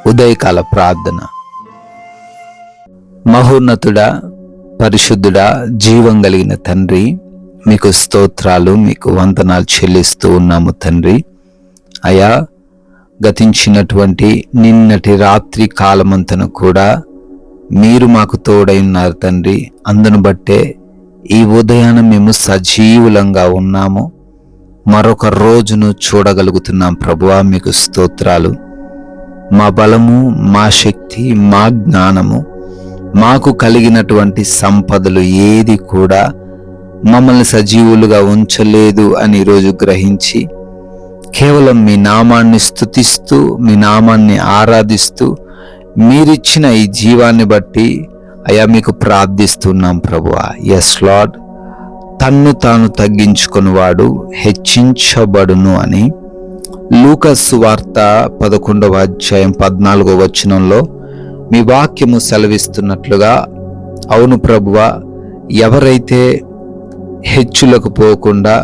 ఉదయకాల ప్రార్థన. మహోన్నతుడా, పరిశుద్ధుడా, జీవం కలిగిన తండ్రి, మీకు స్తోత్రాలు, మీకు వందనాలు చెల్లిస్తూ ఉన్నాము తండ్రి. అయా, గతించినటువంటి నిన్నటి రాత్రి కాలమంతను కూడా మీరు మాకు తోడై ఉన్నారు తండ్రి. అందును బట్టే ఈ ఉదయాన మేము సజీవులంగా ఉన్నాము, మరొక రోజును చూడగలుగుతున్నాం ప్రభువా. మీకు స్తోత్రాలు. మా బలము, మా శక్తి, మా జ్ఞానము, మాకు కలిగినటువంటి సంపదలు ఏది కూడా మమ్మల్ని సజీవులుగా ఉంచలేదు అని ఈరోజు గ్రహించి కేవలం మీ నామాన్ని స్తుతిస్తూ, మీ నామాన్ని ఆరాధిస్తూ, మీరిచ్చిన ఈ జీవాన్ని బట్టి అయా మీకు ప్రార్థిస్తున్నాం ప్రభువా. ఎస్ లార్డ్, తన్ను తాను తగ్గించుకునివాడు హెచ్చించబడును అని లూకాసు సువార్త 11వ అధ్యాయం 14వ వచనంలో మీ వాక్యము సెలవిస్తున్నట్లుగా, అవును ప్రభువా, ఎవరైతే హెచ్చులకు పోకుండా,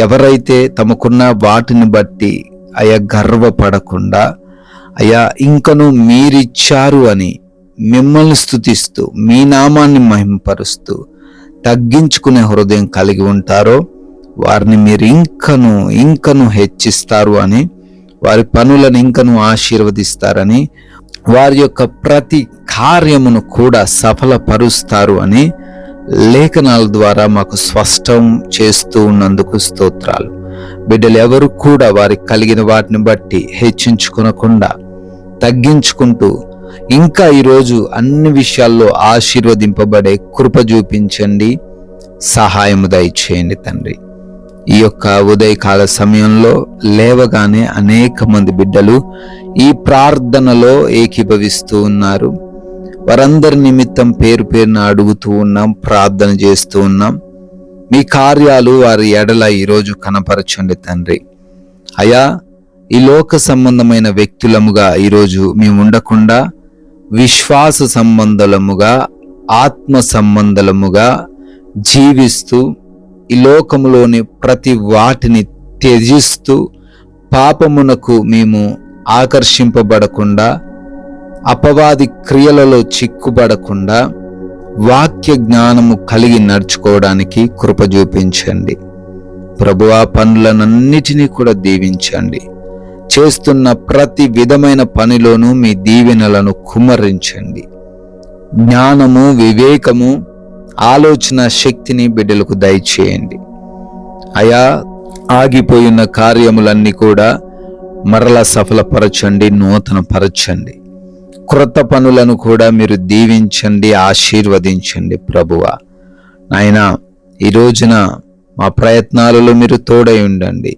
ఎవరైతే తమకున్న వాటిని బట్టి అయా గర్వపడకుండా, అయా ఇంకను మీరిచ్చారు అని మిమ్మల్ని స్తుతిస్తూ, మీ నామాన్ని మహిమపరుస్తూ తగ్గించుకునే హృదయం కలిగి ఉంటారో వారిని మీరు ఇంకను హెచ్చిస్తారు అని, వారి పనులను ఇంకను ఆశీర్వదిస్తారని, వారి యొక్క ప్రతి కార్యమును కూడా సఫలపరుస్తారు అని లేఖనాల ద్వారా మాకు స్పష్టం చేస్తూ ఉన్నందుకు స్తోత్రాలు. బిడ్డలు ఎవరు కూడా వారికి కలిగిన వాటిని బట్టి హెచ్చించుకొనకుండా తగ్గించుకుంటూ ఇంకా ఈరోజు అన్ని విషయాల్లో ఆశీర్వదింపబడే కృప చూపించండి, సహాయము దయచేయండి తండ్రి. ఈ యొక్క ఉదయకాల సమయంలో లేవగానే అనేక మంది బిడ్డలు ఈ ప్రార్థనలో ఏకీభవిస్తూ ఉన్నారు. వారందరి నిమిత్తం పేరు పేరున అడుగుతూ ఉన్నాం, ప్రార్థన చేస్తూ ఉన్నాం. మీ కార్యాలు వారి ఎడల ఈరోజు కనపరచండి తండ్రి. అయా, ఈ లోక సంబంధమైన వ్యక్తులముగా ఈరోజు మేము ఉండకుండా విశ్వాస సంబంధముగా, ఆత్మ సంబంధముగా జీవిస్తూ, ఈ లోకములోని ప్రతి వాటిని త్యజిస్తూ, పాపమునకు మేము ఆకర్షింపబడకుండా, అపవాది క్రియలలో చిక్కుబడకుండా, వాక్య జ్ఞానము కలిగి నడుచుకోవడానికి కృప చూపించండి ప్రభువా. పనులనన్నిటినీ కూడా దీవించండి. చేస్తున్న ప్రతి విధమైన పనిలోనూ మీ దీవెనలను కుమ్మరించండి. జ్ఞానము, వివేకము, ఆలోచన శక్తిని బిడ్డలకు దయచేయండి. అయా, ఆగిపోయిన కార్యములన్నీ కూడా మరలా సఫలపరచండి, నూతనపరచండి. క్రొత్త పనులను కూడా మీరు దీవించండి, ఆశీర్వదించండి ప్రభువా. నాయనా, ఈ రోజున మా ప్రయత్నాలలో మీరు తోడై ఉండండి,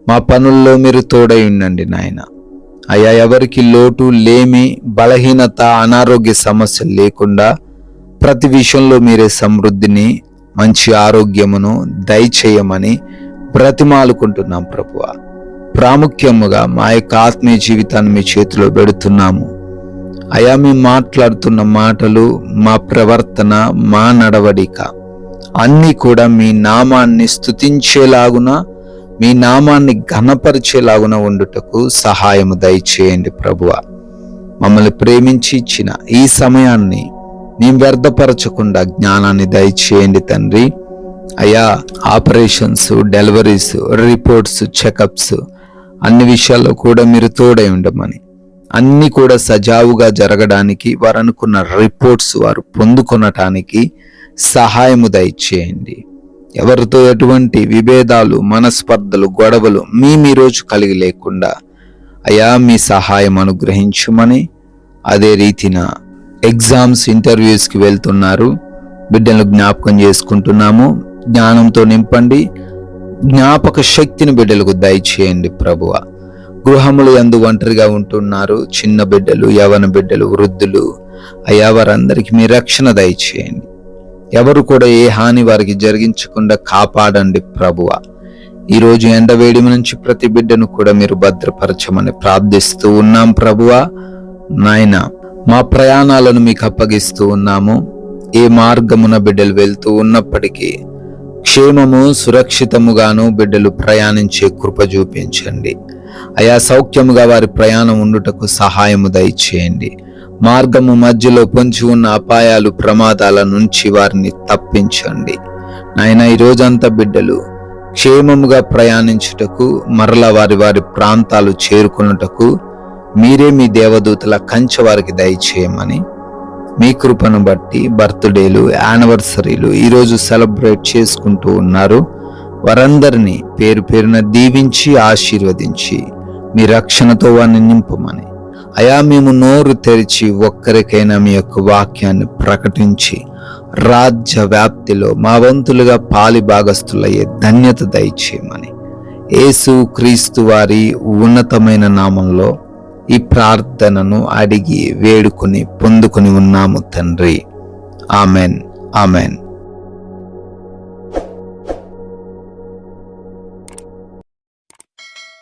మా పనుల్లో మీరు తోడై ఉండండి నాయన. అయా, ఎవరికి లోటు, లేమి, బలహీనత, అనారోగ్య సమస్యలు లేకుండా ప్రతి విషయంలో మీరే సమృద్ధిని, మంచి ఆరోగ్యమును దయచేయమని బ్రతిమాలుకుంటున్నాం ప్రభువా. ప్రాముఖ్యముగా మా యొక్క ఆత్మీయ జీవితాన్ని మీ చేతిలో పెడుతున్నాము. అయా, మేము మాట్లాడుతున్న మాటలు, మా ప్రవర్తన, మా నడవడిక అన్నీ కూడా మీ నామాన్ని స్తుతించేలాగున, మీ నామాన్ని ఘనపరిచేలాగున ఉండుటకు సహాయము దయచేయండి ప్రభువా. మమ్మల్ని ప్రేమించి ఇచ్చిన ఈ సమయాన్ని మేము వ్యర్థపరచకుండా జ్ఞానాన్ని దయచేయండి తండ్రి. అయా, ఆపరేషన్స్, డెలివరీస్, రిపోర్ట్స్, చెకప్స్ అన్ని విషయాల్లో కూడా మీరు తోడై ఉండమని, అన్ని కూడా సజావుగా జరగడానికి, వారు అనుకున్న రిపోర్ట్స్ వారు పొందుకొనటానికి సహాయము దయచేయండి. ఎవరితో ఎటువంటి విభేదాలు, మనస్పర్ధలు, గొడవలు మేము ఈరోజు కలిగి లేకుండా అయా మీ సహాయం అనుగ్రహించమని, అదే రీతిన ఎగ్జామ్స్, ఇంటర్వ్యూస్కి వెళ్తున్నారు బిడ్డలను జ్ఞాపకం చేసుకుంటున్నాము. జ్ఞానంతో నింపండి, జ్ఞాపక శక్తిని బిడ్డలకు దయచేయండి ప్రభువ. గృహములు యందు ఒంటరిగా ఉంటున్నారు చిన్న బిడ్డలు, యవన బిడ్డలు, వృద్ధులు, అయ్యా వారందరికీ మీ రక్షణ దయచేయండి. ఎవరు కూడా ఏ హాని వారికి జరిగించకుండా కాపాడండి ప్రభువ. ఈరోజు ఎండవేడిమి నుంచి ప్రతి బిడ్డను కూడా మీరు భద్రపరచమని ప్రార్థిస్తూ ఉన్నాం ప్రభువ. నాయన, మా ప్రయాణాలను మీకు అప్పగిస్తూ ఉన్నాము. ఏ మార్గమున బిడ్డలు వెళ్తూ ఉన్నప్పటికీ క్షేమము, సురక్షితముగాను బిడ్డలు ప్రయాణించే కృప చూపించండి. అయా సౌఖ్యముగా వారి ప్రయాణం ఉండుటకు సహాయము దయచేయండి. మార్గము మధ్యలో పొంచి ఉన్న అపాయాలు, ప్రమాదాల నుంచి వారిని తప్పించండి. నాయన, ఈ రోజంతా బిడ్డలు క్షేమముగా ప్రయాణించుటకు, మరలా వారి వారి ప్రాంతాలు చేరుకున్నటకు మీరే మీ దేవదూతల కంచె వారికి దయచేయమని, మీ కృపను బట్టి బర్త్డేలు, యానివర్సరీలు ఈరోజు సెలబ్రేట్ చేసుకుంటూ ఉన్నారు, వారందరినీ పేరు పేరున దీవించి ఆశీర్వదించి మీ రక్షణతో వారిని నింపమని, అయా మేము నోరు తెరిచి ఒక్కరికైనా మీ యొక్క వాక్యాన్ని ప్రకటించి రాజ్య వ్యాప్తిలో మా వంతులుగా పాలి భాగస్థులయ్యే ధన్యత దయచేయమని యేసు క్రీస్తు వారి ఉన్నతమైన నామంలో ఈ ప్రార్థనను అడిగి వేడుకొని పొందుకొని ఉన్నాము తండ్రి. Amen, amen.